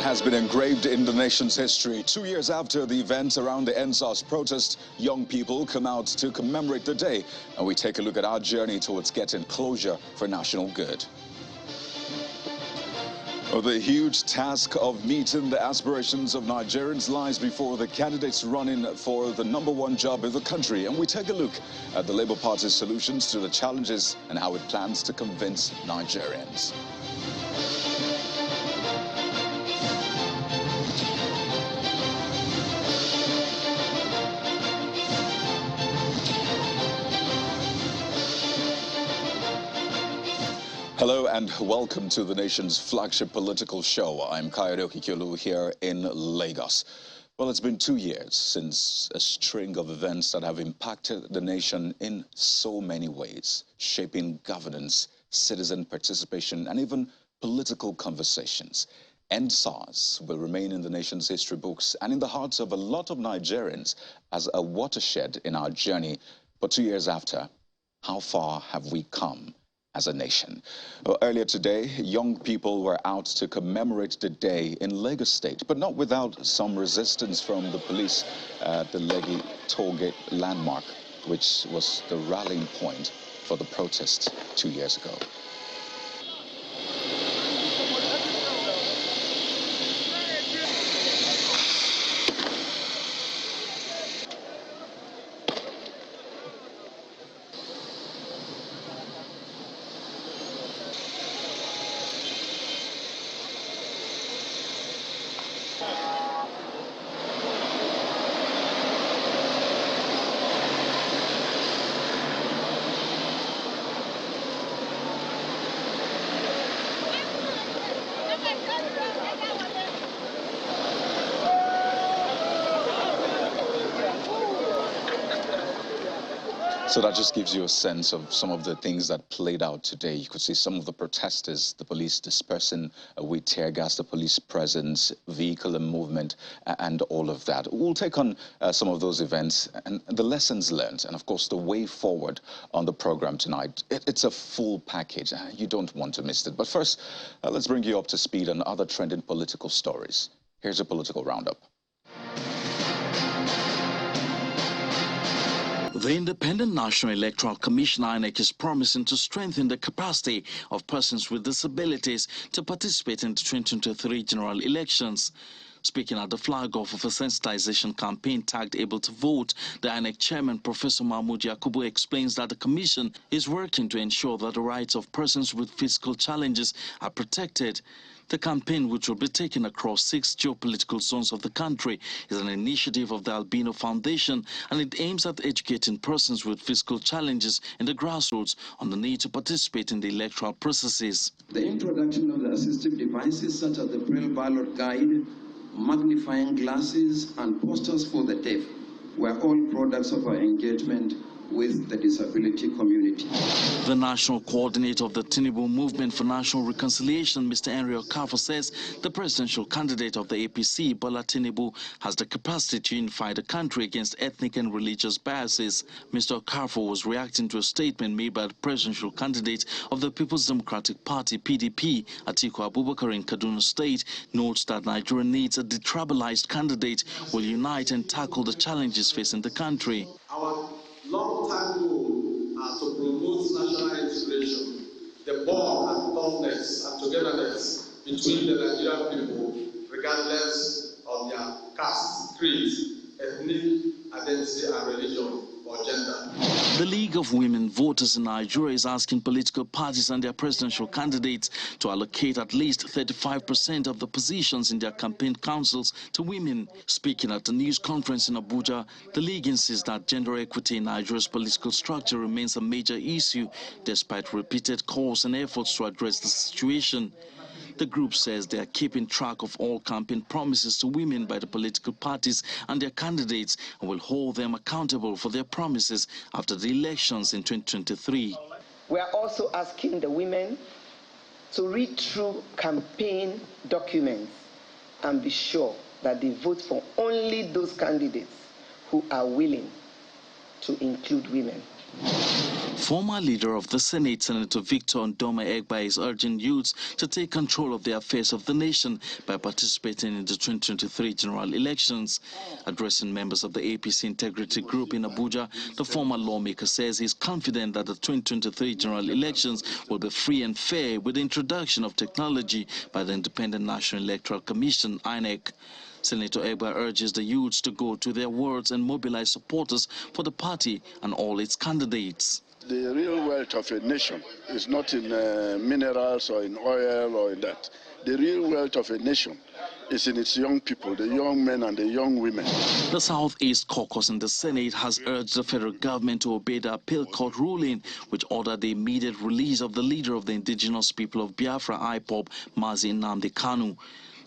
has been engraved in the nation's history. 2 years after the events around the NSAS protest, young people come out to commemorate the day, and we take a look at our journey towards getting closure for national good. The huge task of meeting the aspirations of Nigerians lies before the candidates running for the #1 job in the country, and we take a look at the Labour Party's solutions to the challenges and how it plans to convince Nigerians. Hello and welcome to the nation's flagship political show. I'm Kayode Okikiolu here in Lagos. Well, it's been 2 years since a string of events that have impacted the nation in so many ways, shaping governance, citizen participation, and even political conversations. NSAS will remain in the nation's history books and in the hearts of a lot of Nigerians as a watershed in our journey. But 2 years after, how far have we come as a nation? Well, earlier today, young people were out to commemorate the day in Lagos State, but not without some resistance from the police at the Lekki Tollgate landmark, which was the rallying point for the protest 2 years ago. So that just gives you a sense of some of the things that played out today. You could see some of the protesters, the police dispersing with tear gas, the police presence, vehicle and movement, and all of that. We'll take on some of those events and the lessons learned, and of course the way forward on the program tonight. It's a full package. You don't want to miss it. But first, let's bring you up to speed on other trending political stories. Here's a political roundup. The Independent National Electoral Commission (INEC) is promising to strengthen the capacity of persons with disabilities to participate in the 2023 general elections. Speaking at the flag-off of a sensitization campaign tagged Able to Vote, the INEC chairman, Professor Mahmoud Yakubu, explains that the commission is working to ensure that the rights of persons with physical challenges are protected. The campaign, which will be taken across 6 geopolitical zones of the country, is an initiative of the Albino Foundation, and it aims at educating persons with physical challenges in the grassroots on the need to participate in the electoral processes. The introduction of the assistive devices such as the Braille ballot guide, magnifying glasses, and posters for the deaf were all products of our engagement with the disability community. The national coordinator of the Tinubu Movement for National Reconciliation, Mr. Henry Okafor, says the presidential candidate of the APC, Bola Tinubu, has the capacity to unify the country against ethnic and religious biases. Mr. Okafor was reacting to a statement made by the presidential candidate of the People's Democratic Party, PDP, Atiku Abubakar, in Kaduna State, notes that Nigeria needs a detribalized candidate who will unite and tackle the challenges facing the country. Our long-term goal to promote national integration, the bond and toughness and togetherness between the Nigerian people, regardless of their caste, creed, ethnic identity and religion or gender. The League of Women Voters in Nigeria is asking political parties and their presidential candidates to allocate at least 35% of the positions in their campaign councils to women. Speaking at a news conference in Abuja, the League insists that gender equity in Nigeria's political structure remains a major issue, despite repeated calls and efforts to address the situation. The group says they are keeping track of all campaign promises to women by the political parties and their candidates and will hold them accountable for their promises after the elections in 2023. We are also asking the women to read through campaign documents and be sure that they vote for only those candidates who are willing to include women. Former leader of the Senate, Senator Victor Ndoma Egba, is urging youths to take control of the affairs of the nation by participating in the 2023 general elections. Addressing members of the APC Integrity Group in Abuja, the former lawmaker says he's confident that the 2023 general elections will be free and fair with the introduction of technology by the Independent National Electoral Commission, INEC. Senator Egba urges the youths to go to their wards and mobilize supporters for the party and all its candidates. The real wealth of a nation is not in minerals or in oil or in that. The real wealth of a nation is in its young people, the young men and the young women. The Southeast Caucus in the Senate has urged the federal government to obey the appeal court ruling, which ordered the immediate release of the leader of the indigenous people of Biafra, IPOB, Mazi Nnamdi Kanu.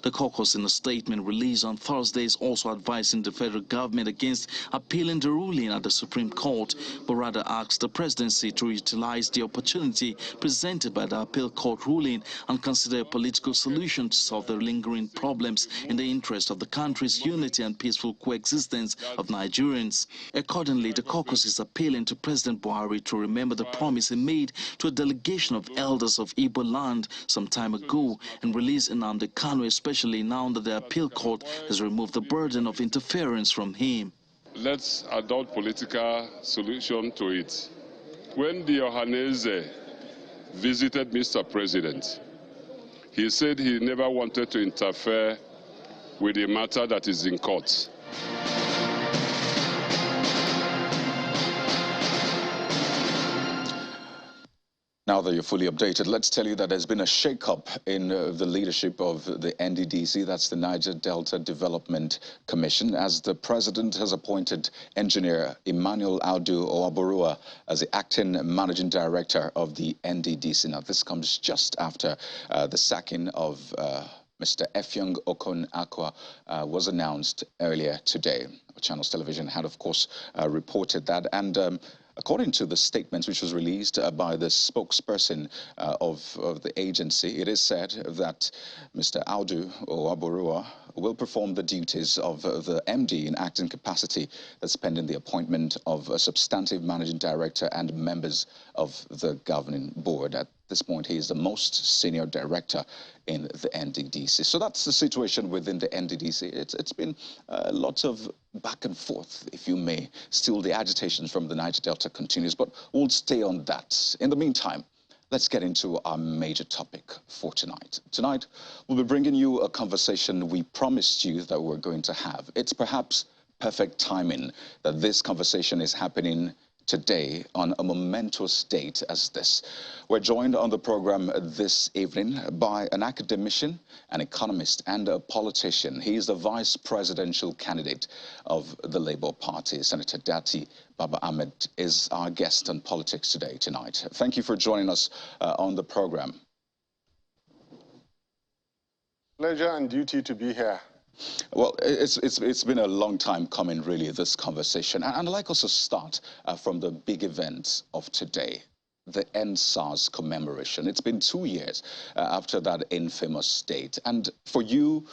The caucus, in a statement released on Thursday, is also advising the federal government against appealing the ruling at the Supreme Court, but rather asked the presidency to utilize the opportunity presented by the appeal court ruling and consider a political solution to solve the lingering problems in the interest of the country's unity and peaceful coexistence of Nigerians. Accordingly, the caucus is appealing to President Buhari to remember the promise he made to a delegation of elders of Igbo land some time ago and release Nnamdi Kanu, especially now that the appeal court has removed the burden of interference from him. Let's adopt political solution to it. When the Ohaneze visited Mr. President, he said he never wanted to interfere with a matter that is in court. Now that you're fully updated, let's tell you that there's been a shake-up in the leadership of the NDDC, that's the Niger Delta Development Commission, as the president has appointed engineer Emmanuel Audu Owaborua as the acting managing director of the NDDC. Now, this comes just after the sacking of Mr. Effiong Okon Akwa was announced earlier today. Channels Television had, of course, reported that, and according to the statement which was released by the spokesperson of the agency, it is said that Mr. Audu Owaborua will perform the duties of the MD in acting capacity that's pending the appointment of a substantive managing director and members of the governing board. At this point, he is the most senior director in the NDDC. So that's the situation within the NDDC. It's been lots of back and forth, if you may. Still, the agitations from the Niger Delta continues, but we'll stay on that. In the meantime, let's get into our major topic for tonight. Tonight, we'll be bringing you a conversation we promised you that we're going to have. It's perhaps perfect timing that this conversation is happening today on a momentous date as this. We're joined on the program this evening by an academician, an economist, and a politician. He is the vice presidential candidate of the Labour Party. Senator Datti Baba-Ahmed is our guest on politics tonight. Thank you for joining us on the program. Pleasure and duty to be here. Well, it's been a long time coming, really, this conversation. And I'd like us to start from the big event of today, the EndSARS commemoration. It's been 2 years after that infamous date. And for you,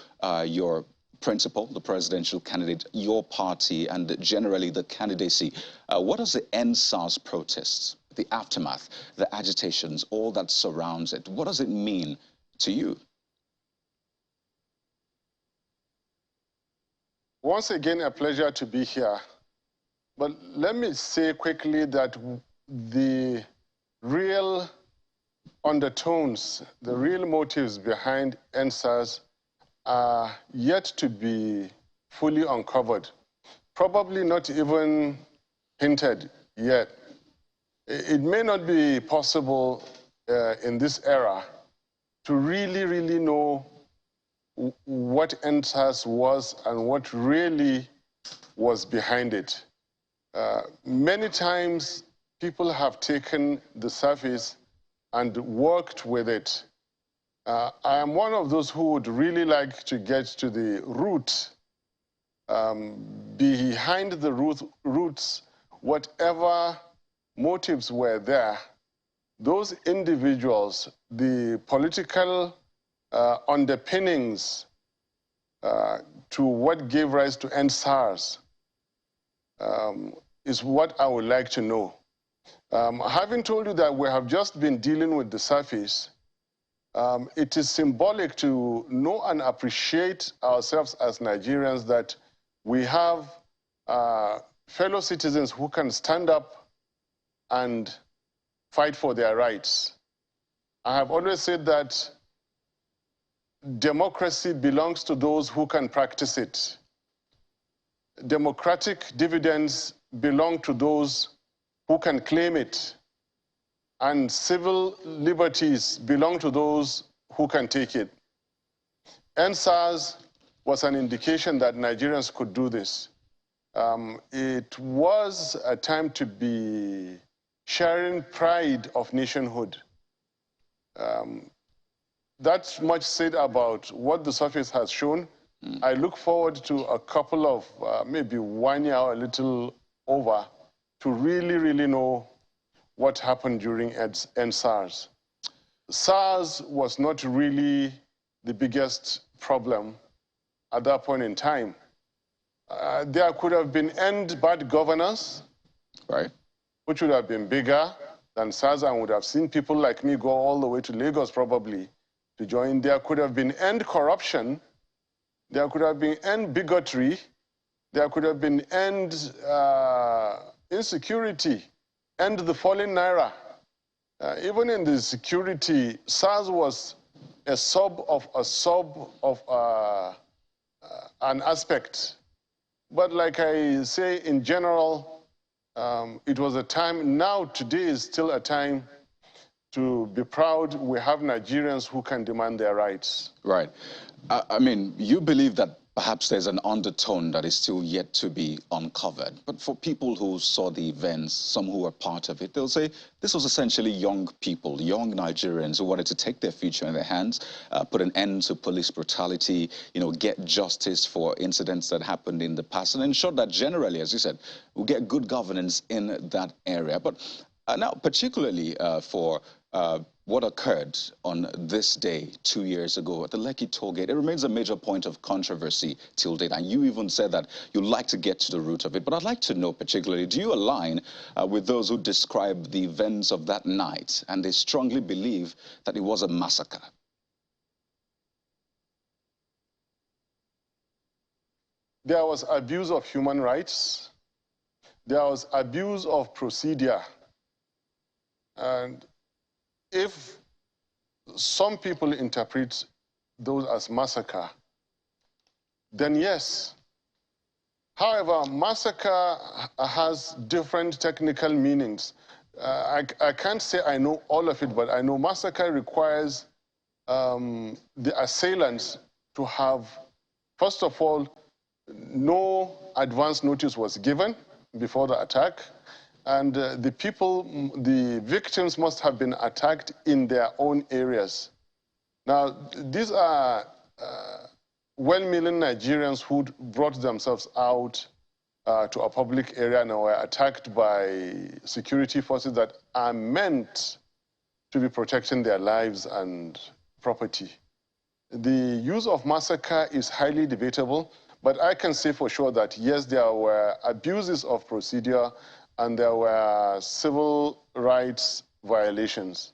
your principal, the presidential candidate, your party, and generally the candidacy, what does the EndSARS protests, the aftermath, the agitations, all that surrounds it, what does it mean to you? Once again, a pleasure to be here. But let me say quickly that the real undertones, the real motives behind EndSARS are yet to be fully uncovered. Probably not even hinted yet. It may not be possible in this era to really know what EndSARS was and what really was behind it. Many times, people have taken the surface and worked with it. I am one of those who would really like to get to the root, behind the roots, whatever motives were there, those individuals, the political underpinnings to what gave rise to EndSARS is what I would like to know. Having told you that we have just been dealing with the surface, it is symbolic to know and appreciate ourselves as Nigerians that we have fellow citizens who can stand up and fight for their rights. I have always said that democracy belongs to those who can practice it. Democratic dividends belong to those who can claim it. And civil liberties belong to those who can take it. NSAS was an indication that Nigerians could do this. It was a time to be sharing pride of nationhood. That's much said about what the surface has shown. I look forward to a couple of, maybe 1 year or a little over, to really know what happened during SARS. SARS was not really the biggest problem at that point in time. There could have been end bad governance, right, which would have been bigger than SARS and would have seen people like me go all the way to Lagos probably to join. There could have been end corruption. There could have been end bigotry. There could have been end insecurity, end the falling naira. Even in the security, SARS was a sub of an aspect. But like I say, in general, it was a time, now today is still a time to be proud we have Nigerians who can demand their rights. Right. I mean, you believe that perhaps there's an undertone that is still yet to be uncovered. But for people who saw the events, some who were part of it, they'll say this was essentially young people, young Nigerians who wanted to take their future in their hands, put an end to police brutality, you know, get justice for incidents that happened in the past, and ensure that generally, as you said, we'll get good governance in that area. But now, particularly for what occurred on this day 2 years ago at the Lekki toll gate, it remains a major point of controversy till date. And you even said that you'd like to get to the root of it. But I'd like to know particularly, do you align with those who describe the events of that night and they strongly believe that it was a massacre? There was abuse of human rights. There was abuse of procedure. And if some people interpret those as massacre, then yes. However, massacre has different technical meanings. I can't say I know all of it, but I know massacre requires the assailants to have, first of all, no advance notice was given before the attack. And the victims must have been attacked in their own areas. Now, these are well-meaning Nigerians who brought themselves out to a public area and were attacked by security forces that are meant to be protecting their lives and property. The use of massacre is highly debatable, but I can say for sure that, yes, there were abuses of procedure and there were civil rights violations.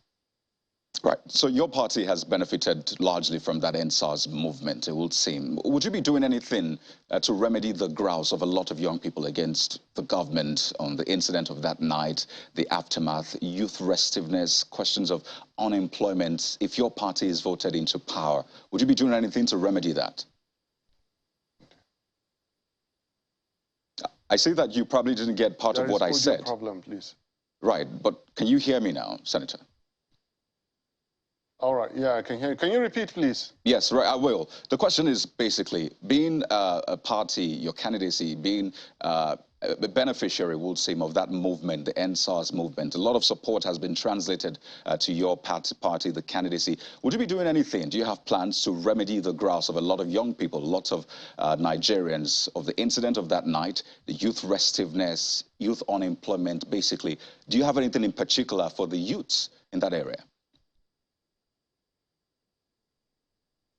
Right. So your party has benefited largely from that NSAS movement, it would seem. Would you be doing anything to remedy the grouse of a lot of young people against the government on the incident of that night, the aftermath, youth restiveness, questions of unemployment? If your party is voted into power, would you be doing anything to remedy that? I see that you probably didn't get part of what I said. Problem, please. Right, but can you hear me now, Senator? All right, yeah, I can hear you. Can you repeat, please? Yes, right, I will. The question is basically, being a party, your candidacy, being a beneficiary, would seem, of that movement, the NSAS movement, a lot of support has been translated to your party, the candidacy. Would you be doing anything? Do you have plans to remedy the grouse of a lot of young people, lots of Nigerians, of the incident of that night, the youth restiveness, youth unemployment, basically? Do you have anything in particular for the youths in that area?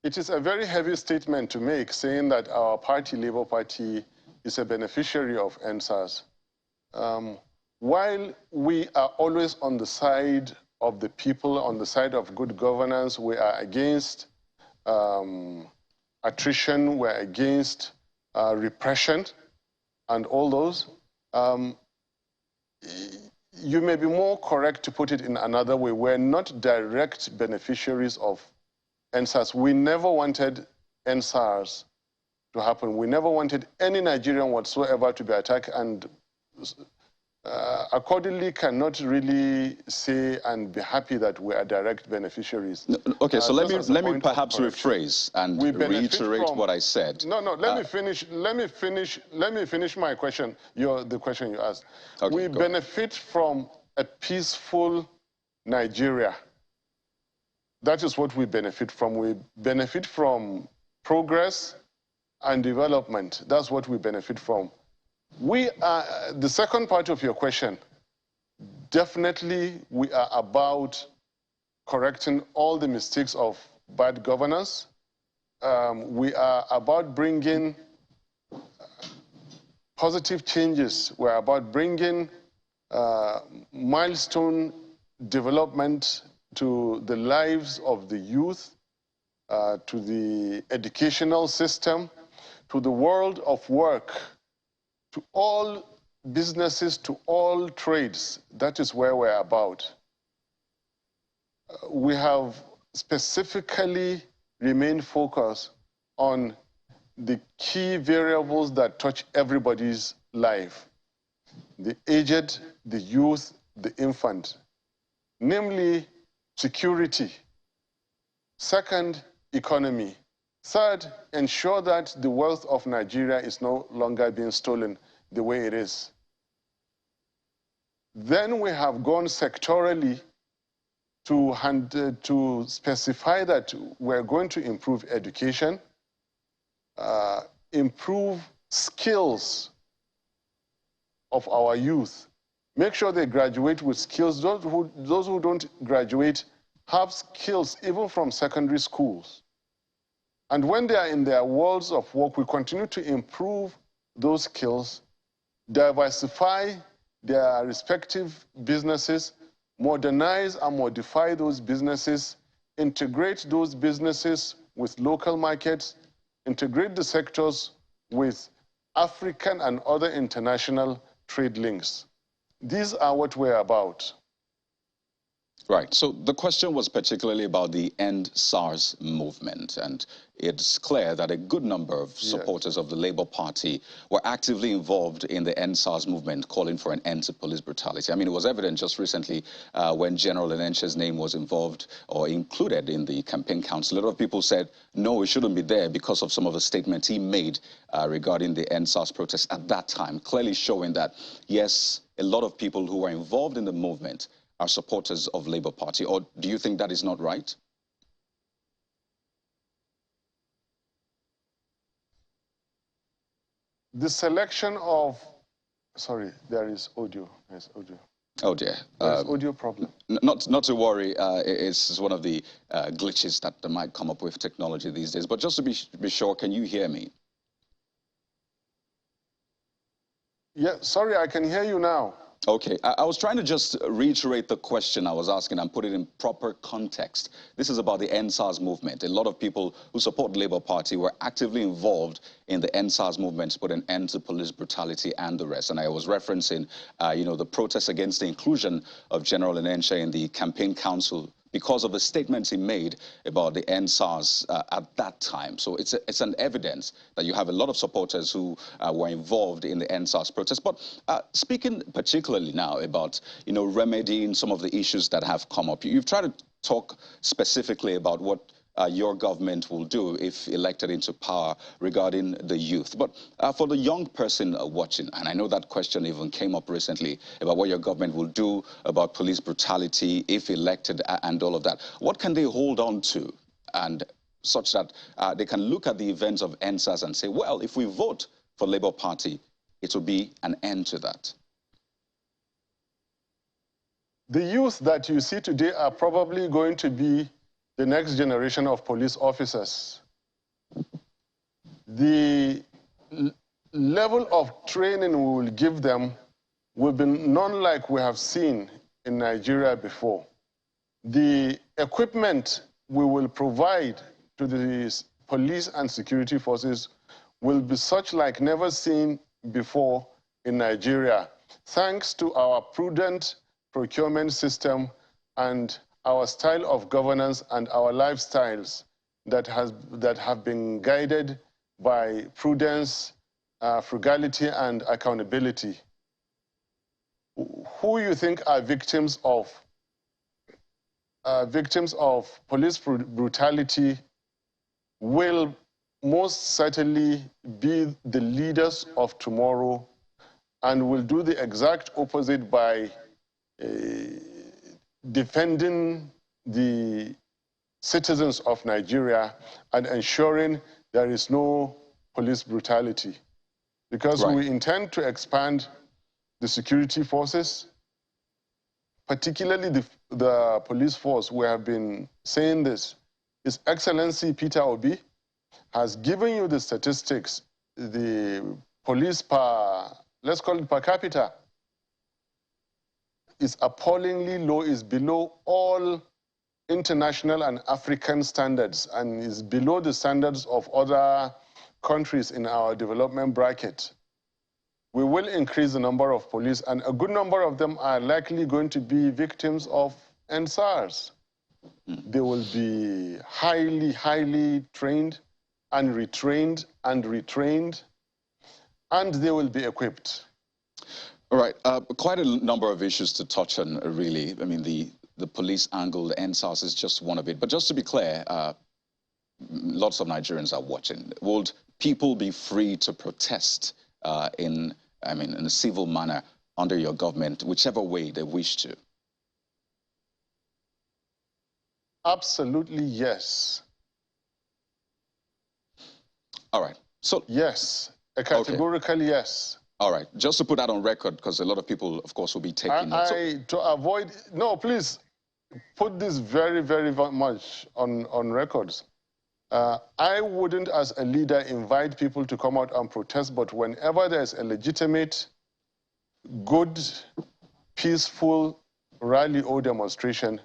It is a very heavy statement to make, saying that our party, Labour Party, is a beneficiary of NSAS. while we are always on the side of the people, on the side of good governance, we are against attrition, we're against repression and all those. You may be more correct to put it in another way. We're not direct beneficiaries of NSAS. We never wanted NSAS to happen. We never wanted any Nigerian whatsoever to be attacked, and accordingly cannot really say and be happy that we are direct beneficiaries. No, okay, so let me perhaps rephrase and reiterate what I said. No, let me finish. Let me finish my question. The question you asked. Okay, we benefit from a peaceful Nigeria. That is what we benefit from. We benefit from progress and development. That's what we benefit from. We are, the second part of your question, definitely we are about correcting all the mistakes of bad governance. We are about bringing positive changes. We're about bringing milestone development to the lives of the youth, to the educational system, to the world of work, to all businesses, to all trades. That is where we're about. We have specifically remained focused on the key variables that touch everybody's life: the aged, the youth, the infant, namely security. Second, economy. Third, ensure that the wealth of Nigeria is no longer being stolen the way it is. Then we have gone sectorally to specify that we're going to improve education, improve skills of our youth, make sure they graduate with skills. Those who don't graduate have skills even from secondary schools. And when they are in their worlds of work, we continue to improve those skills, diversify their respective businesses, modernize and modify those businesses, integrate those businesses with local markets, integrate the sectors with African and other international trade links. These are what we're about. Right. So the question was particularly about the End SARS movement, and it's clear that a good number of supporters of the Labour Party were actively involved in the End SARS movement, calling for an end to police brutality. I mean, it was evident just recently when General Enenche's name was involved or included in the campaign council. A lot of people said, no, it shouldn't be there because of some of the statements he made regarding the End SARS protests at that time, clearly showing that, yes, a lot of people who were involved in the movement are supporters of Labour Party, or do you think that is not right? The selection of, sorry, there is audio. There's audio. Oh dear. There's audio problem. Not to worry. It's one of the glitches that might come up with technology these days. But just to be sure, can you hear me? Yeah, sorry, I can hear you now. Okay, I was trying to just reiterate the question I was asking and put it in proper context. This is about the End SARS movement. A lot of people who support the Labour Party were actively involved in the End SARS movement to put an end to police brutality and the rest. And I was referencing, the protests against the inclusion of General Enenche in the campaign council because of the statements he made about the End SARS at that time. So it's an evidence that you have a lot of supporters who were involved in the End SARS protest. But speaking particularly now about, remedying some of the issues that have come up, you've tried to talk specifically about what your government will do if elected into power regarding the youth. But for the young person watching, and I know that question even came up recently about what your government will do about police brutality if elected and all of that, what can they hold on to and such that they can look at the events of End SARS and say, well, if we vote for Labour Party, it will be an end to that? The youth that you see today are probably going to be the next generation of police officers. The level of training we will give them will be none like we have seen in Nigeria before. The equipment we will provide to the police and security forces will be such like never seen before in Nigeria, thanks to our prudent procurement system and our style of governance and our lifestyles that have been guided by prudence, frugality, and accountability. Who you think are victims of police brutality will most certainly be the leaders of tomorrow and will do the exact opposite by defending the citizens of Nigeria and ensuring there is no police brutality. Because we intend to expand the security forces, particularly the police force. We have been saying this. His Excellency Peter Obi has given you the statistics. The police per, let's call it per capita, is appallingly low, is below all international and African standards, and is below the standards of other countries in our development bracket. We will increase the number of police, and a good number of them are likely going to be victims of NSARS. They will be highly, highly trained and retrained and retrained, and they will be equipped. All right, quite a number of issues to touch on, really. I mean, the police angle, the NSARS is just one of it. But just to be clear, lots of Nigerians are watching. Would people be free to protest in a civil manner under your government, whichever way they wish to? Absolutely, yes. All right. So yes, a categorical yes. All right. Just to put that on record, because a lot of people, of course, will be taking it. To avoid, no, please put this very, very much on records. I wouldn't, as a leader, invite people to come out and protest, but whenever there's a legitimate, good, peaceful rally or demonstration,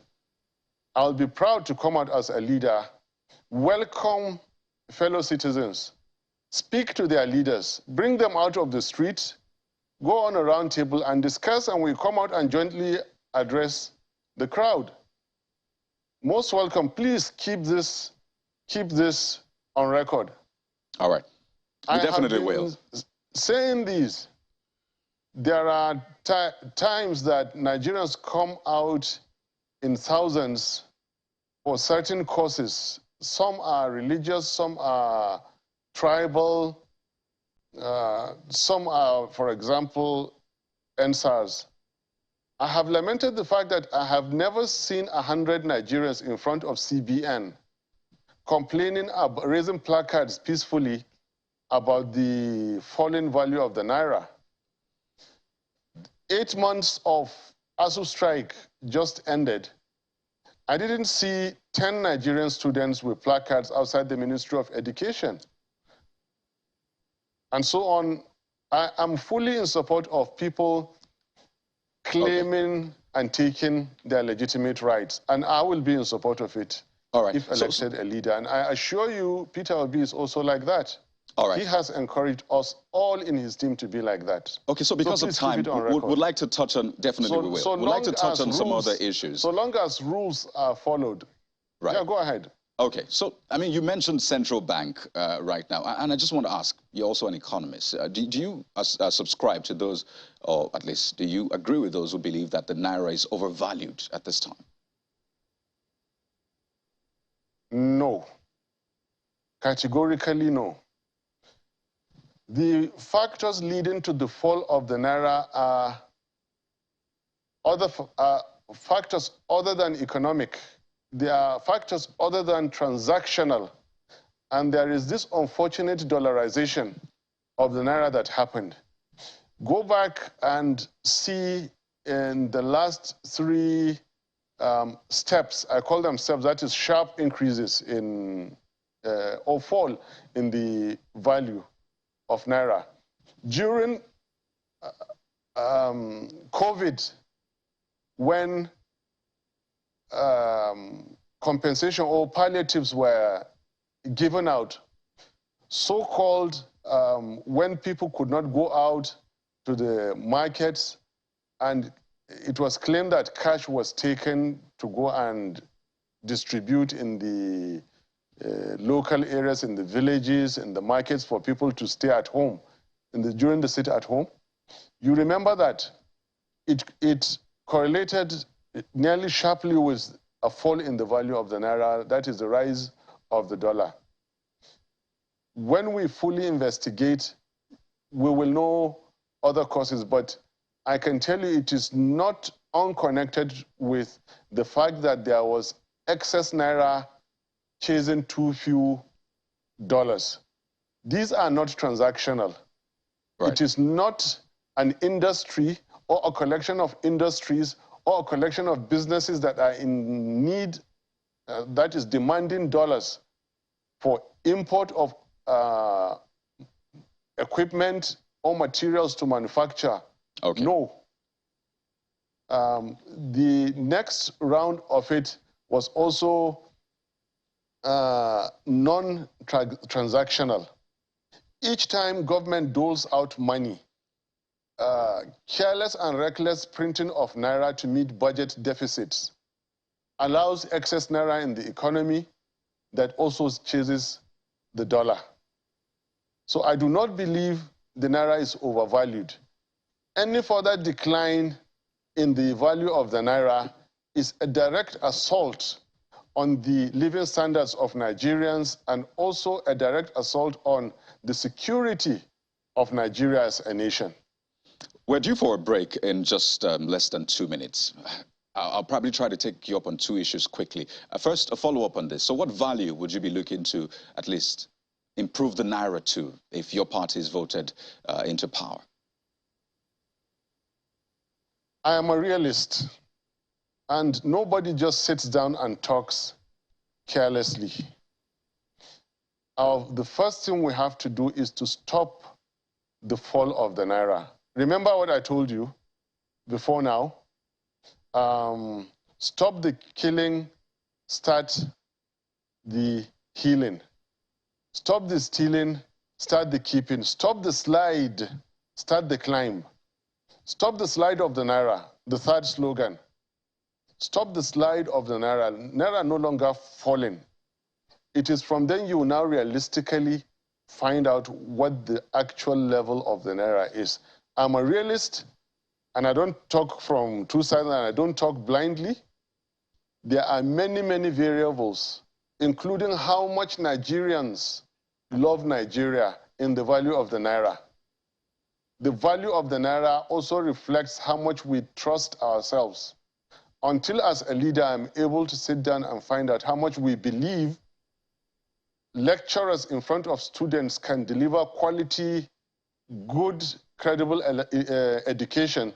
I'll be proud to come out as a leader, welcome fellow citizens, speak to their leaders, bring them out of the street, go on a round table and discuss, and we come out and jointly address the crowd. Most welcome. Please keep this on record. All right. We definitely will. Saying these, there are times that Nigerians come out in thousands for certain causes. Some are religious, some are tribal, some are, for example, NSARS. I have lamented the fact that I have never seen 100 Nigerians in front of CBN complaining, raising placards peacefully about the falling value of the Naira. 8 months of ASU strike just ended. I didn't see 10 Nigerian students with placards outside the Ministry of Education. And so on. I am fully in support of people claiming and taking their legitimate rights. And I will be in support of it if elected a leader. And I assure you, Peter Obi is also like that. All right. He has encouraged us all in his team to be like that. Okay, so because of time, would like to touch on, definitely we will. We'd like to touch on some other issues. So long as rules are followed. Right. Yeah, go ahead. Okay, so, I mean, you mentioned central bank right now, and I just want to ask, you're also an economist. Do you subscribe to those, or at least do you agree with those who believe that the Naira is overvalued at this time? No. Categorically, no. The factors leading to the fall of the Naira are factors other than economic. There are factors other than transactional. And there is this unfortunate dollarization of the Naira that happened. Go back and see in the last 3 steps, I call them steps, that is sharp increases in, or fall in the value of Naira. During COVID, when compensation or palliatives were given out, so-called when people could not go out to the markets, and it was claimed that cash was taken to go and distribute in the local areas, in the villages, in the markets for people to stay at home, during the sit at home. You remember that it correlated nearly sharply with a fall in the value of the naira, that is the rise of the dollar. When we fully investigate, we will know other causes, but I can tell you it is not unconnected with the fact that there was excess naira chasing too few dollars. These are not transactional. Right. It is not an industry or a collection of industries or a collection of businesses that are in need, that is demanding dollars for import of equipment or materials to manufacture. Okay. No. The next round of it was also non-transactional. Each time government doles out money, careless and reckless printing of naira to meet budget deficits allows excess naira in the economy that also chases the dollar. So I do not believe the naira is overvalued. Any further decline in the value of the naira is a direct assault on the living standards of Nigerians and also a direct assault on the security of Nigeria as a nation. We're due for a break in just less than 2 minutes. I'll probably try to take you up on 2 issues quickly. First, a follow-up on this. So what value would you be looking to at least improve the naira to if your party is voted into power? I am a realist, and nobody just sits down and talks carelessly. The first thing we have to do is to stop the fall of the naira. Remember what I told you before now? Stop the killing, start the healing. Stop the stealing, start the keeping. Stop the slide, start the climb. Stop the slide of the naira, the third slogan. Stop the slide of the naira. Naira no longer falling. It is from then you will now realistically find out what the actual level of the naira is. I'm a realist, and I don't talk from two sides, and I don't talk blindly. There are many, many variables, including how much Nigerians love Nigeria in the value of the naira. The value of the naira also reflects how much we trust ourselves. Until as a leader I'm able to sit down and find out how much we believe lecturers in front of students can deliver quality, good, credible education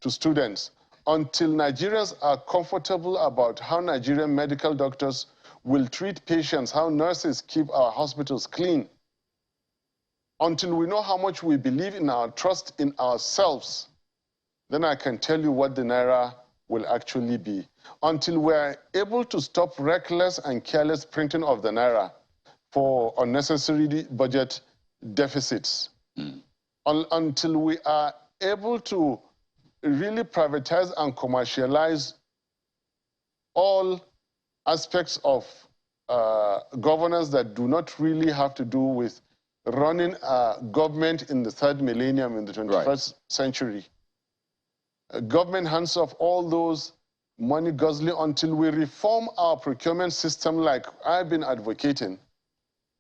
to students, until Nigerians are comfortable about how Nigerian medical doctors will treat patients, how nurses keep our hospitals clean, until we know how much we believe in our trust in ourselves, then I can tell you what the naira will actually be. Until we're able to stop reckless and careless printing of the naira for unnecessary budget deficits, until we are able to really privatize and commercialize all aspects of governance that do not really have to do with running a government in the third millennium in the 21st century. Government hands off all those money guzzling until we reform our procurement system like I've been advocating,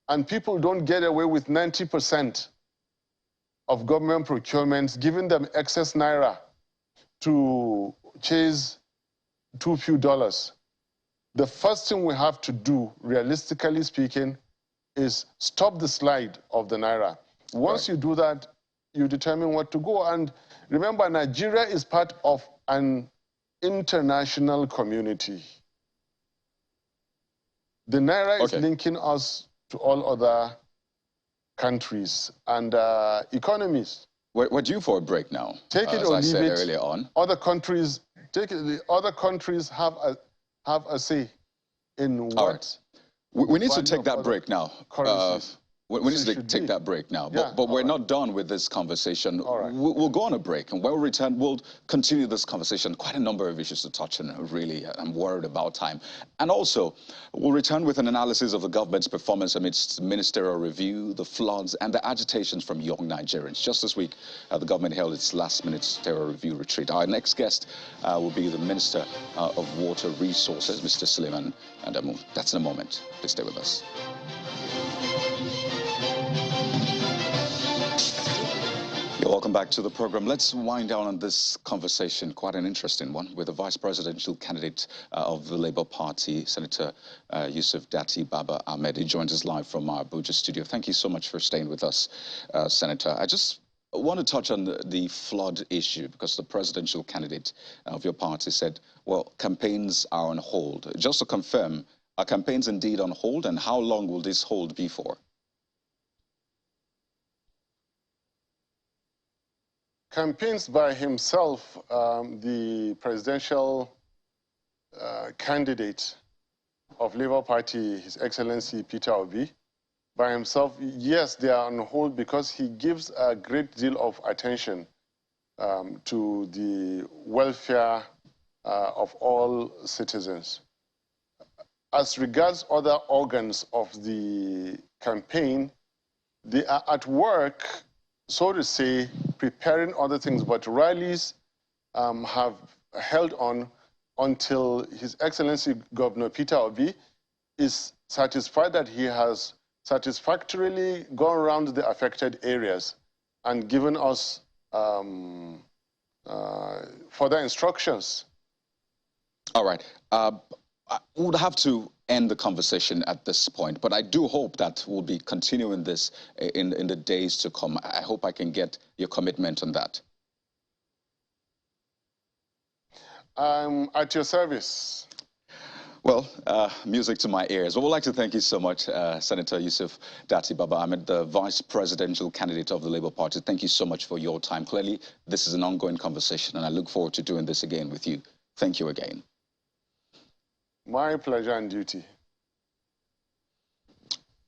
and people don't get away with 90% of government procurements, giving them excess naira to chase too few dollars. The first thing we have to do, realistically speaking, is stop the slide of the naira. Once you do that, you determine what to go. And remember, Nigeria is part of an international community. The naira is linking us to all other countries and economies. We're due for a break now. Take it as or I leave said it. earlier on. Other countries, the other countries have a say in what. All right. We need to take that break now. Currencies. We need to take that break now, but we're not done with this conversation. We'll go on a break, and when we return, we'll continue this conversation. Quite a number of issues to touch on, really. I'm worried about time. And also, we'll return with an analysis of the government's performance amidst ministerial review, the floods, and the agitations from young Nigerians. Just this week, the government held its last ministerial review retreat. Our next guest will be the Minister of Water Resources, Mr. Suleiman Adamu. That's in a moment. Please stay with us. Welcome back to the program. Let's wind down on this conversation, quite an interesting one, with the vice presidential candidate of the Labour Party, Senator Yusuf Datti Baba-Ahmed. He joins us live from our Abuja studio. Thank you so much for staying with us, Senator. I just want to touch on the flood issue, because the presidential candidate of your party said, well, campaigns are on hold. Just to confirm, are campaigns indeed on hold, and how long will this hold be for? Campaigns by himself, the presidential candidate of Labour Party, His Excellency Peter Obi, by himself, yes, they are on hold because he gives a great deal of attention to the welfare of all citizens. As regards other organs of the campaign, they are at work, so to say, preparing other things, but rallies have held on until His Excellency Governor Peter Obi is satisfied that he has satisfactorily gone around the affected areas and given us further instructions. All right. I would have to end the conversation at this point, but I do hope that we'll be continuing this in the days to come. I hope I can get your commitment on that. I'm at your service. Well, music to my ears. Well, I would like to thank you so much, Senator Yusuf Datti Baba-Ahmed, the vice presidential candidate of the Labour Party. Thank you so much for your time. Clearly, this is an ongoing conversation, and I look forward to doing this again with you. Thank you again. My pleasure and duty.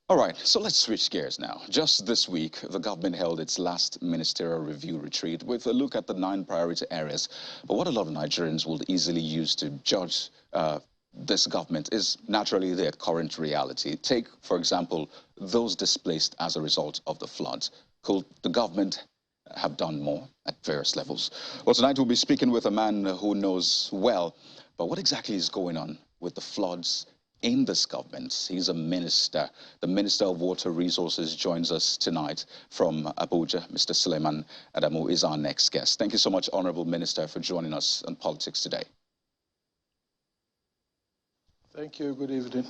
All right, so let's switch gears now. Just this week, the government held its last ministerial review retreat with a look at the 9 priority areas. But what a lot of Nigerians will easily use to judge this government is naturally their current reality. Take, for example, those displaced as a result of the floods. Could the government have done more at various levels? Well, tonight we'll be speaking with a man who knows well, but what exactly is going on with the floods in this government? He's a minister. The Minister of Water Resources joins us tonight from Abuja. Mr. Suleiman Adamu is our next guest. Thank you so much, Honorable Minister, for joining us on Politics Today. Thank you. Good evening.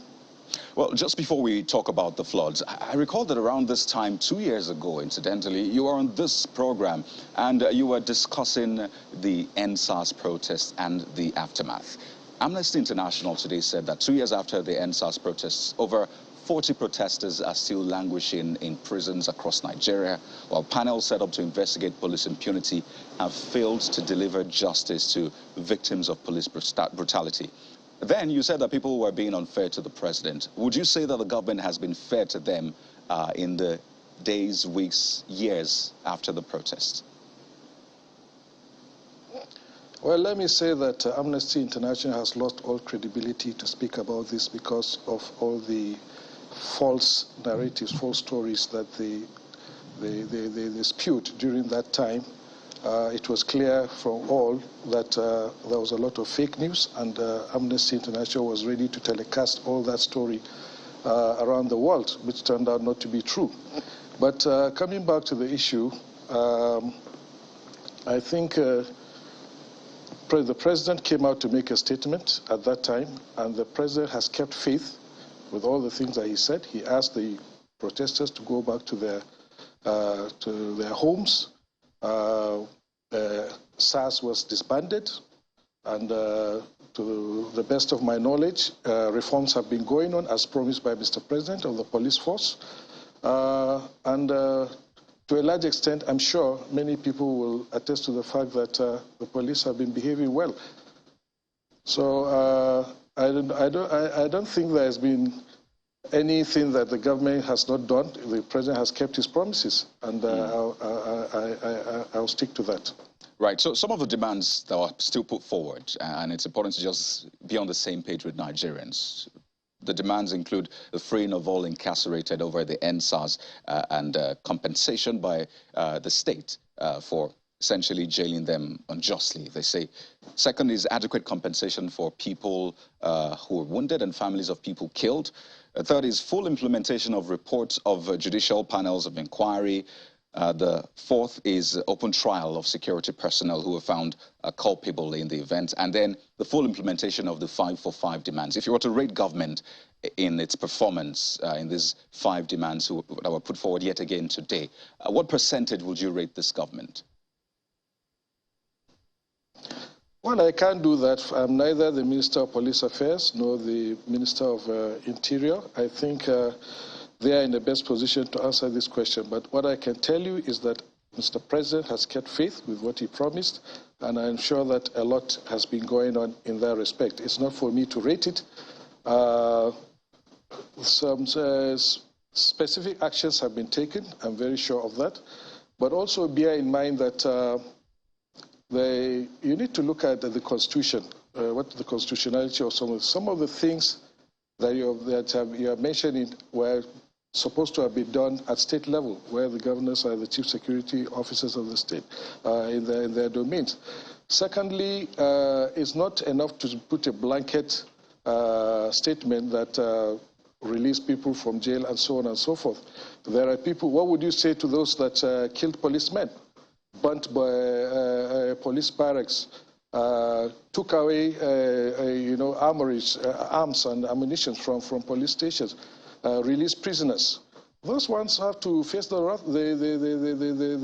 Well, just before we talk about the floods, I recall that around this time, 2 years ago, incidentally, you were on this program and you were discussing the EndSARS protests and the aftermath. Amnesty International today said that 2 years after the EndSARS protests, over 40 protesters are still languishing in prisons across Nigeria, while panels set up to investigate police impunity have failed to deliver justice to victims of police brutality. Then you said that people were being unfair to the president. Would you say that the government has been fair to them in the days, weeks, years after the protests? Well, let me say that Amnesty International has lost all credibility to speak about this because of all the false narratives, false stories that they spewed during that time. It was clear from all that there was a lot of fake news, and Amnesty International was ready to telecast all that story around the world, which turned out not to be true. But coming back to the issue, I think the president came out to make a statement at that time, and the president has kept faith with all the things that he said. He asked the protesters to go back to their homes. SARS was disbanded, and to the best of my knowledge, reforms have been going on as promised by Mr. President of the police force. And to a large extent, I'm sure many people will attest to the fact that the police have been behaving well. So I don't think there has been anything that the government has not done. The president has kept his promises, and I'll stick to that. Right, so some of the demands that are still put forward, and it's important to just be on the same page with Nigerians. The demands include the freeing of all incarcerated over the NSAS and compensation by the state for essentially jailing them unjustly, they say. Second is adequate compensation for people who were wounded and families of people killed. Third is full implementation of reports of judicial panels of inquiry. The fourth is open trial of security personnel who were found culpable in the event, and then the full implementation of the 545 demands. If you were to rate government in its performance in these 5 demands that were put forward yet again today, what percentage would you rate this government? Well, I can't do that. I'm neither the Minister of Police Affairs nor the Minister of Interior. I think they are in the best position to answer this question. But what I can tell you is that Mr. President has kept faith with what he promised, and I'm sure that a lot has been going on in that respect. It's not for me to rate it. Some specific actions have been taken. I'm very sure of that. But also bear in mind that you need to look at the Constitution, what the constitutionality of some of the things that you are mentioning were supposed to have been done at state level, where the governors are the chief security officers of the state in their domains. Secondly, it's not enough to put a blanket statement that release people from jail and so on and so forth. There are people, what would you say to those that killed policemen, burnt by police barracks, took away armories, arms and ammunition from police stations, released prisoners? Those ones have to face the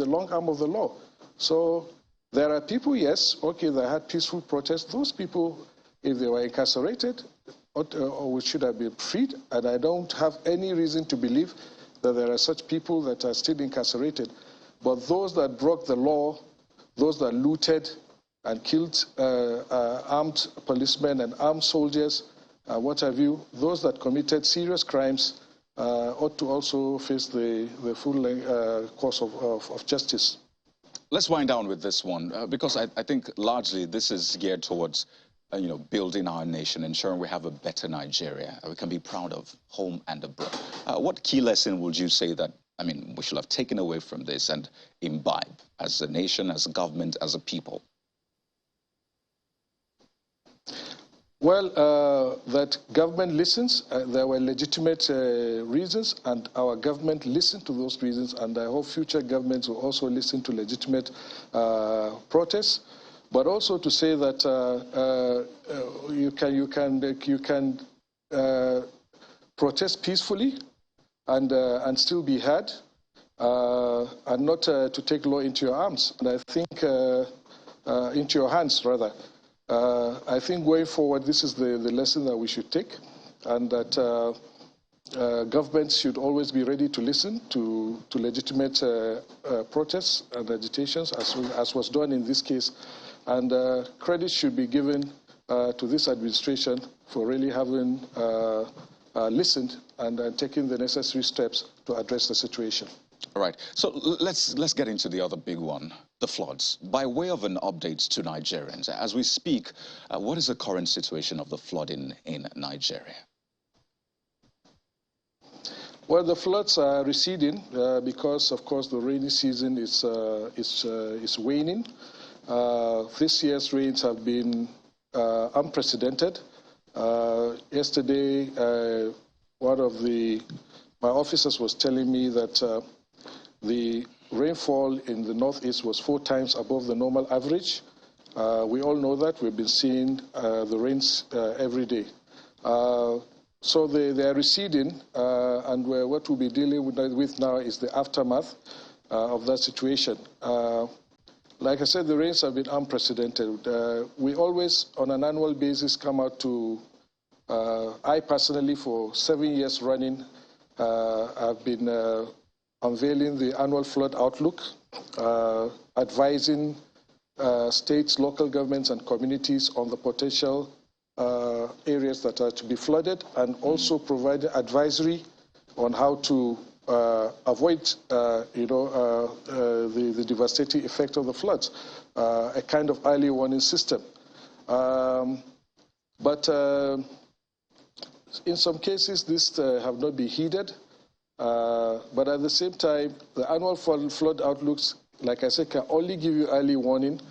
long arm of the law. So there are people, yes, okay, they had peaceful protests. Those people, if they were incarcerated, or should have been freed, and I don't have any reason to believe that there are such people that are still incarcerated. But those that broke the law, those that looted and killed armed policemen and armed soldiers, what have you, those that committed serious crimes ought to also face the full course of justice. Let's wind down with this one, because I think largely this is geared towards building our nation, ensuring we have a better Nigeria we can be proud of, home and abroad. What key lesson would you say that, we should have taken away from this and imbibe as a nation, as a government, as a people? Well, that government listens. There were legitimate reasons, and our government listened to those reasons, and I hope future governments will also listen to legitimate protests. But also to say that you can protest peacefully and still be heard, and not to take law into your arms. And I think into your hands, rather. I think going forward, this is the lesson that we should take, and that governments should always be ready to listen to legitimate protests and agitations, as was done in this case. And credit should be given to this administration for really having listened and taking the necessary steps to address the situation. All right. So let's get into the other big one, the floods. By way of an update to Nigerians, as we speak, what is the current situation of the flooding in Nigeria? Well, the floods are receding because, of course, the rainy season is waning. This year's rains have been unprecedented. Yesterday, one of my officers was telling me that the rainfall in the northeast was 4 times above the normal average. We all know that. We've been seeing the rains every day. So they are receding, and what we'll be dealing with now is the aftermath of that situation. Like I said, the rains have been unprecedented. We always, on an annual basis, come out to, I personally, for 7 years running, have been unveiling the annual flood outlook, advising states, local governments, and communities on the potential areas that are to be flooded, and also providing advisory on how to avoid, the devastating effect of the floods, a kind of early warning system. But in some cases, this have not been heeded. But at the same time, the annual flood outlooks, like I said, can only give you early warning,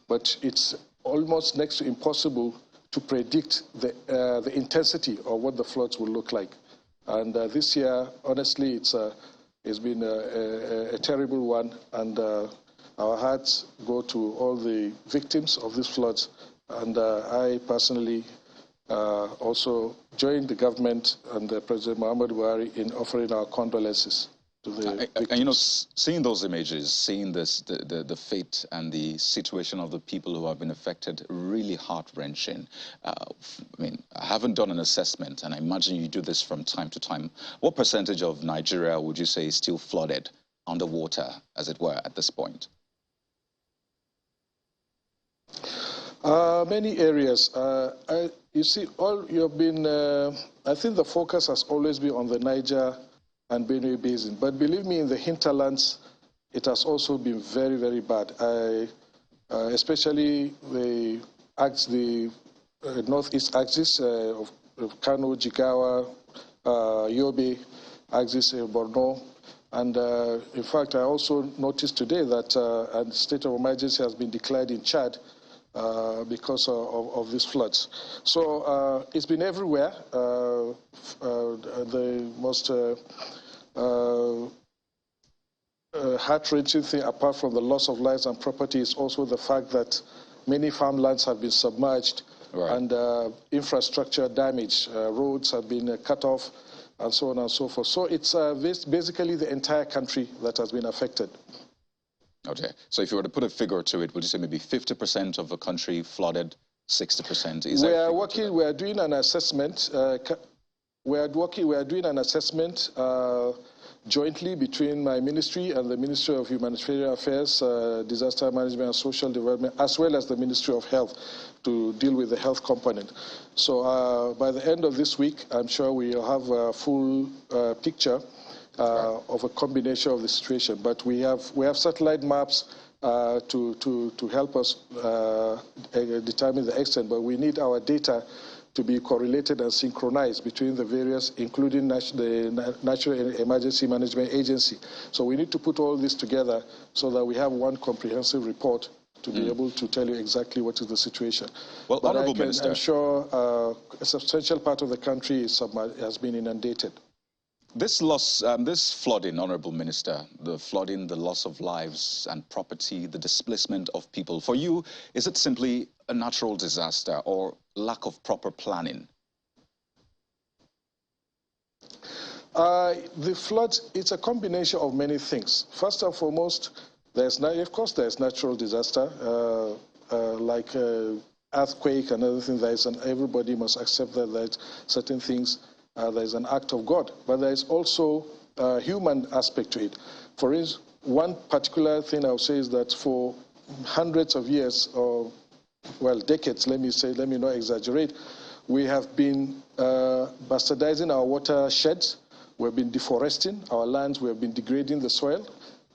but it's almost next to impossible to predict the intensity of what the floods will look like. And this year, honestly, it's been a terrible one, and our hearts go to all the victims of these floods. And I personally also joined the government and President Muhammadu Buhari in offering our condolences to the victims. And, you know, seeing those images, seeing this, the fate and the situation of the people who have been affected, really heart-wrenching. I mean, I haven't done an assessment, and I imagine you do this from time to time. What percentage of Nigeria would you say is still flooded, underwater, as it were, at this point? Many areas. You see, you've been, I think the focus has always been on the Niger and Benue Basin. But believe me, in the hinterlands, it has also been very, very bad. Especially the northeast axis of Kano, Jigawa, Yobe, axis of Borno. And in fact, I also noticed today that a state of emergency has been declared in Chad because of these floods. So it's been everywhere. The most heart-wrenching thing, apart from the loss of lives and property, is also the fact that many farmlands have been submerged, right, and infrastructure damage. Roads have been cut off, and so on and so forth. So it's basically the entire country that has been affected. Okay, so if you were to put a figure to it, would you say maybe 50% of the country flooded, 60%? We are doing an assessment. We are doing an assessment jointly between my ministry and the Ministry of Humanitarian Affairs, Disaster Management and Social Development, as well as the Ministry of Health, to deal with the health component. So by the end of this week, I'm sure we'll have a full picture of a combination of the situation. But we have satellite maps to help us determine the extent, but we need our data to be correlated and synchronized between the various, including the National Emergency Management Agency. So we need to put all this together so that we have one comprehensive report to be able to tell you exactly what is the situation. Well, but Honorable Minister, I'm sure a substantial part of the country has been inundated. This loss, this flooding, Honorable Minister, the flooding, the loss of lives and property, the displacement of people, for you, is it simply a natural disaster or lack of proper planning? The floods, it's a combination of many things. First and foremost, of course there's natural disaster, like earthquake and other things. Everybody must accept that there's certain things. There's an act of God, but there's also a human aspect to it. For instance, one particular thing I would say is that for hundreds of years, or well, decades, let me not exaggerate, we have been bastardizing our watersheds. We've been deforesting our lands. We have been degrading the soil.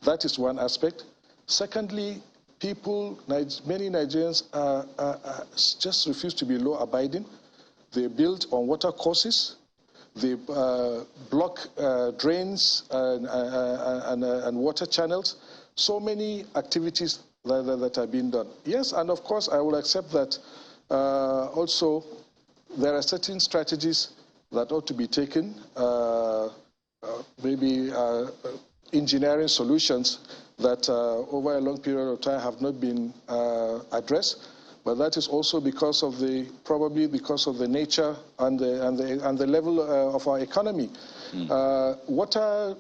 That is one aspect. Secondly, many Nigerians just refuse to be law-abiding. They build on water courses. They block drains and water channels. So many activities that are being done. Yes, and of course, I will accept that also there are certain strategies that ought to be taken, maybe engineering solutions that over a long period of time have not been addressed. But that is also because of probably because of the nature and the level of our economy. Water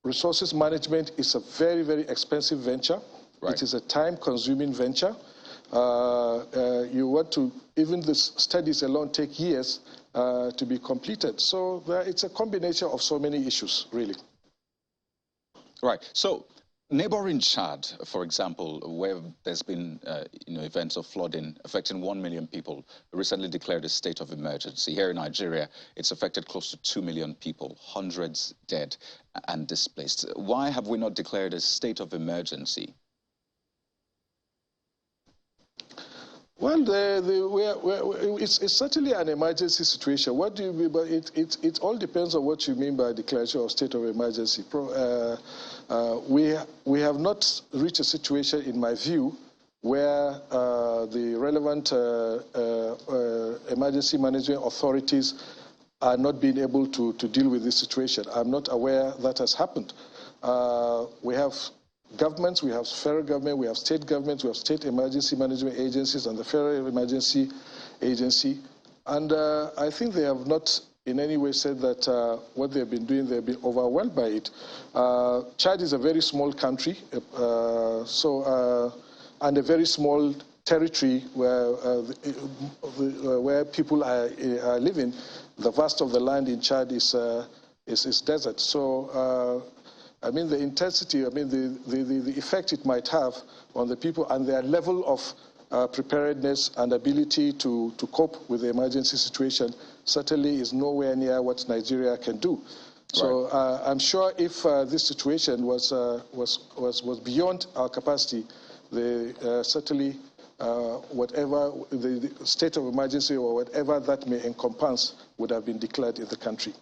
resources management is a very, very expensive venture. Right. It is a time-consuming venture. Even the studies alone take years to be completed. So it's a combination of so many issues, really. Right. So, neighboring Chad, for example, where there's been events of flooding affecting 1 million people, recently declared a state of emergency. Here in Nigeria, it's affected close to 2 million people, hundreds dead and displaced. Why have we not declared a state of emergency? Well, it's certainly an emergency situation. What do you mean by it? It all depends on what you mean by declaration of state of emergency. We have not reached a situation, in my view, where the relevant emergency management authorities are not being able to deal with this situation. I'm not aware that has happened. We have governments, we have federal government, we have state governments, we have state emergency management agencies and the federal emergency agency. And I think they have not in any way said that what they've been doing, they've been overwhelmed by it. Chad is a very small country, and a very small territory where people are living. The vast of the land in Chad is desert. So, I mean, the intensity, I mean, the effect it might have on the people and their level of preparedness and ability to cope with the emergency situation certainly is nowhere near what Nigeria can do. So I'm sure if this situation was beyond our capacity, certainly whatever the state of emergency or whatever that may encompass would have been declared in the country.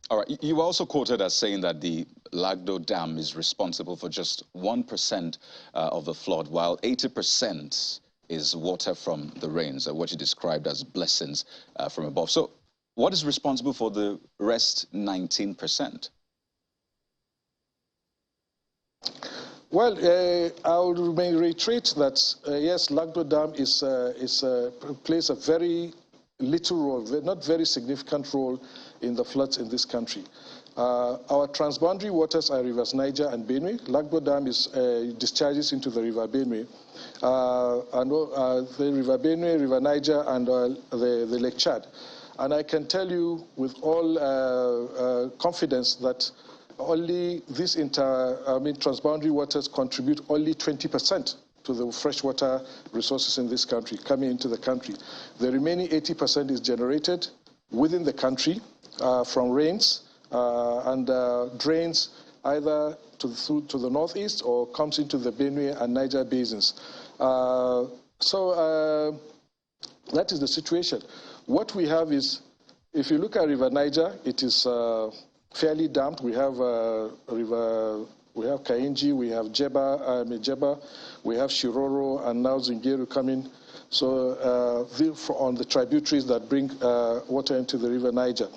All right. You were also quoted as saying that the Lagdo Dam is responsible for just 1% of the flood, while 80% is water from the rains, what you described as blessings from above. So what is responsible for the rest 19%? Well, I will reiterate that, yes, Lagdo Dam plays a very little role, not very significant role in the floods in this country. Our transboundary waters are rivers Niger and Benue. Lagdo Dam discharges into the river Benue. The river Benue, river Niger, and the Lake Chad. And I can tell you with all confidence that only these transboundary waters contribute only 20% to the freshwater resources in this country, coming into the country. The remaining 80% is generated within the country from rains and drains either to the northeast or comes into the Benue and Niger basins. So that is the situation. What we have is, if you look at River Niger, it is fairly damped. We have we have Kainji, we have Jeba, we have Shiroro, and now Zungeru coming. So on the tributaries that bring water into the River Niger.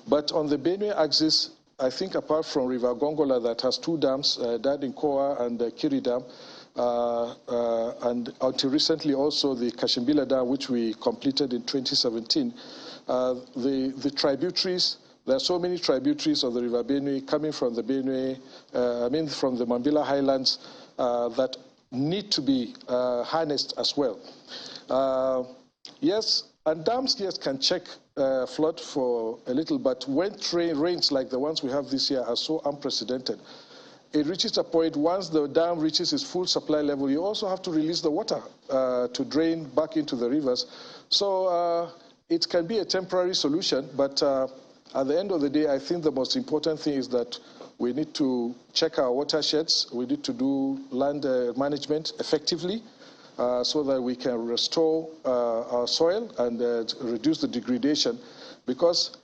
But on the Benue axis, I think apart from River Gongola that has two dams, Dadinkoa and Kiri Dam, and until recently also the Kashimbila Dam, which we completed in 2017, the tributaries, there are so many tributaries of the River Benue coming from the Benue, from the Mambila Highlands that need to be harnessed as well. Yes, and dams, yes, can check flood for a little, but when rains like the ones we have this year are so unprecedented, it reaches a point, once the dam reaches its full supply level, you also have to release the water to drain back into the rivers. So it can be a temporary solution, but at the end of the day, I think the most important thing is that we need to check our watersheds. We need to do land management effectively so that we can restore our soil and reduce the degradation. Because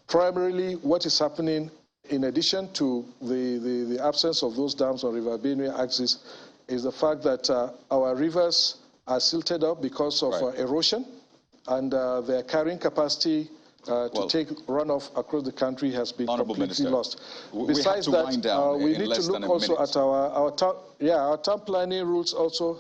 primarily what is happening, in addition to the absence of those dams on River Benue axis, is the fact that our rivers are silted up because of erosion, and their carrying capacity to take runoff across the country has been completely lost. Besides that, we need to look also at our town planning rules. Also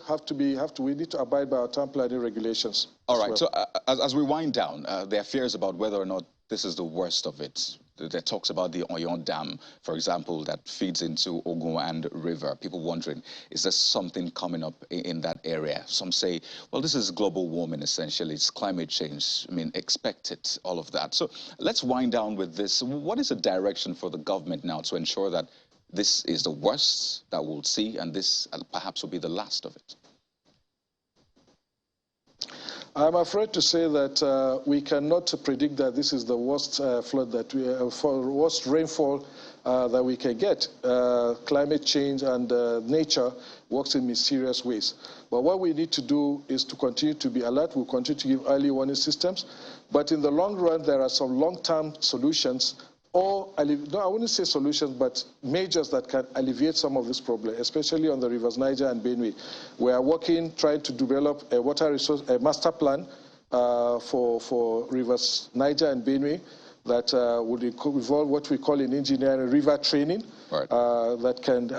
we need to abide by our town planning regulations. All right. So as we wind down, there are fears about whether or not this is the worst of it. There talks about the Oyon Dam, for example, that feeds into Ogun and River. People wondering, is there something coming up in that area? Some say, well, this is global warming, essentially. It's climate change. I mean, expect it, all of that. So let's wind down with this. What is the direction for the government now to ensure that this is the worst that we'll see, and this perhaps will be the last of it? I'm afraid to say that we cannot predict that this is the worst flood that worst rainfall that we can get. Climate change and nature works in mysterious ways. But what we need to do is to continue to be alert. We'll continue to give early warning systems. But in the long run, there are some long-term solutions, or no, I wouldn't say solutions, but measures that can alleviate some of this problem, especially on the rivers Niger and Benue. We are working, trying to develop a water resource, a master plan for rivers Niger and Benue that would involve what we call in engineering river training, right. That can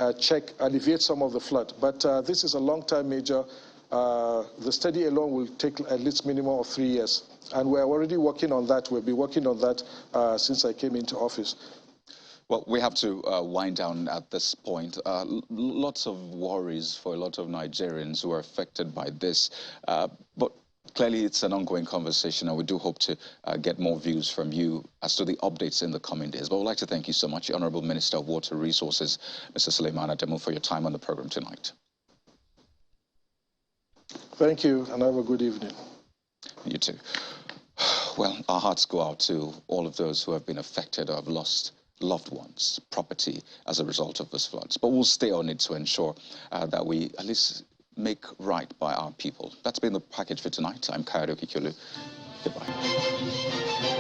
alleviate some of the flood. But this is a long-term measure. The study alone will take at least minimum of 3 years. And we're already working on that. We've been working on that since I came into office. Well, we have to wind down at this point. Lots of worries for a lot of Nigerians who are affected by this. But clearly, it's an ongoing conversation, and we do hope to get more views from you as to the updates in the coming days. But I would like to thank you so much, the Honorable Minister of Water Resources, Mr. Suleiman Adamu, for your time on the program tonight. Thank you, and have a good evening. You too. Well, our hearts go out to all of those who have been affected or have lost loved ones, property as a result of this floods. But we'll stay on it to ensure that we at least make right by our people. That's been the package for tonight. I'm Kayode Okikulu. Goodbye.